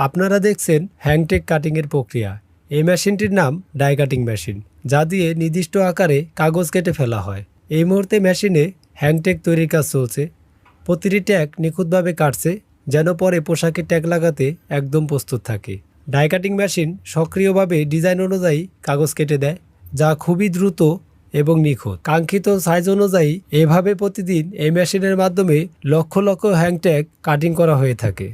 আপনারা দেখছেন হ্যাংটেক কাটিংয়ের প্রক্রিয়া। এই মেশিনটির নাম ডাই কাটিং মেশিন, যা দিয়ে নির্দিষ্ট আকারে কাগজ কেটে ফেলা হয়। এই মুহূর্তে মেশিনে হ্যাংটেক তৈরির কাজ চলছে। প্রতিটি ট্যাগ নিখুঁতভাবে কাটছে, যেন পরে পোশাকে ট্যাগ লাগাতে একদম প্রস্তুত থাকে। ডাই কাটিং মেশিন সক্রিয়ভাবে ডিজাইন অনুযায়ী কাগজ কেটে দেয়, যা খুবই দ্রুত এবং নিখুঁত। কাঙ্ক্ষিত সাইজ অনুযায়ী এভাবে প্রতিদিন এই মেশিনের মাধ্যমে লক্ষ লক্ষ হ্যাংট্যাগ কাটিং করা হয়ে থাকে।